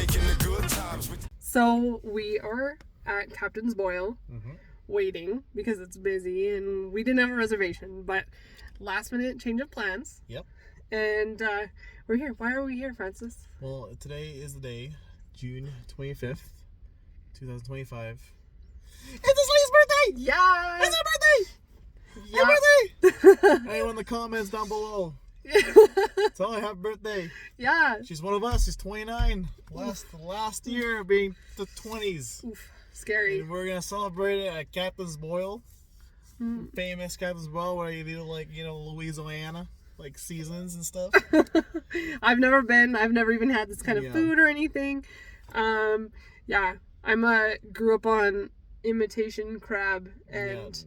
making the good times. So we are at Captain's Boil waiting because it's busy and we didn't have a reservation, but last minute change of plans. Yep. And we're here. Why are we here, Francis? Well, today is the day, June 25th, 2025. It's this lady's birthday! Yeah! It's her birthday! Yeah. Her birthday! Anyone in the comments down below. Tell her happy birthday. Yeah. She's one of us. She's 29. Last year being the 20s. Oof. Scary. And we're going to celebrate it at Captain's Boil. Famous Captain's Boil where you do Louisiana. Like seasons and stuff. I've never been. I've never even had this kind of food or anything. Yeah. Grew up on imitation crab and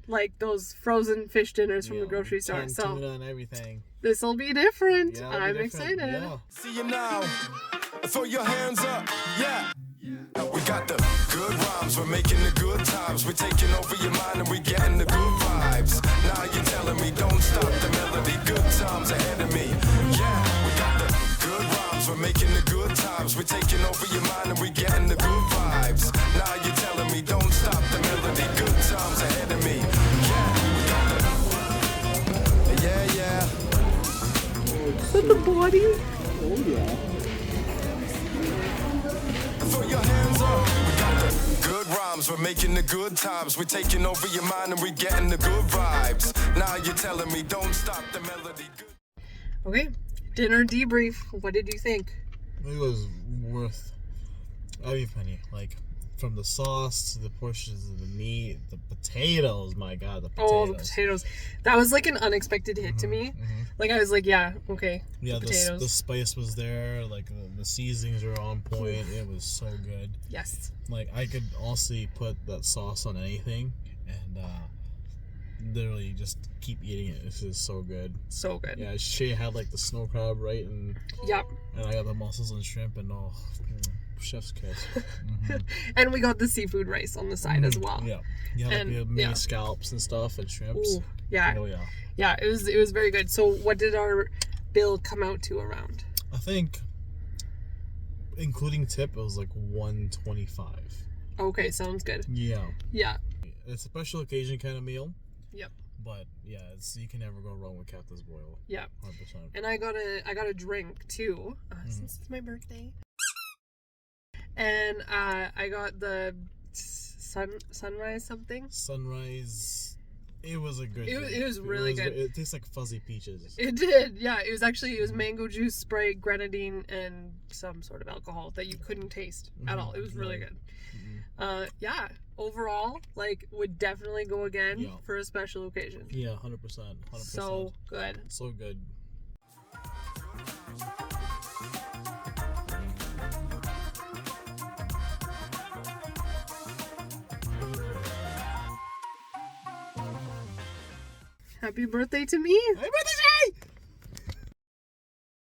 like those frozen fish dinners from the grocery store. So tuna and everything. This will be different. Yeah, I'm excited. Yeah. See you now. Throw your hands up. Yeah. We got the good rhymes. We're making the good times. We're taking over your mind and we're getting the good vibes. Now you're telling me don't stop the melody. Good times ahead of me. Yeah. We got the good rhymes. We're making the good times. We're taking over your mind and we're getting the good vibes. Now you're telling me don't stop the melody. Good times ahead of me. Yeah. We got the yeah. Is that the body? Oh yeah. Throw your hands up. We got the good rhymes. We're making the good times. We're taking over your mind and we're getting the good vibes. Now you're telling me don't stop the melody. Okay. Dinner debrief. What did you think? It was worth every penny. Like from the sauce to the portions of the meat, the potatoes. My God, the potatoes. Oh, the potatoes. That was like an unexpected hit to me. Like I was like, yeah, okay. Yeah, the potatoes. The spice was there. Like the seasonings were on point. It was so good. Yes. Like I could honestly put that sauce on anything and literally just keep eating it. This is so good. So good. Yeah, she had like the snow crab, right? And yep. And I got the mussels and shrimp and chef's kiss. And we got the seafood rice on the side as well. Yeah. Yeah, like we had mini scallops and stuff and shrimps. Ooh, yeah. Oh yeah. Yeah, it was very good. So what did our bill come out to around? I think including tip it was like $125. Okay, sounds good. Yeah. Yeah. It's a special occasion kind of meal. Yep. But yeah, you can never go wrong with Captain's Boil. Yep. 100%. And I got a drink too, since it's my birthday. And I got the sunrise something. Sunrise. It was a good. It was really good. It tastes like fuzzy peaches. It did, yeah. It was mango juice, Sprite, grenadine, and some sort of alcohol that you couldn't taste at all. It was really good. Yeah. Overall, like, would definitely go again for a special occasion. Yeah, 100%. So good. So good. Happy birthday to me. Happy birthday!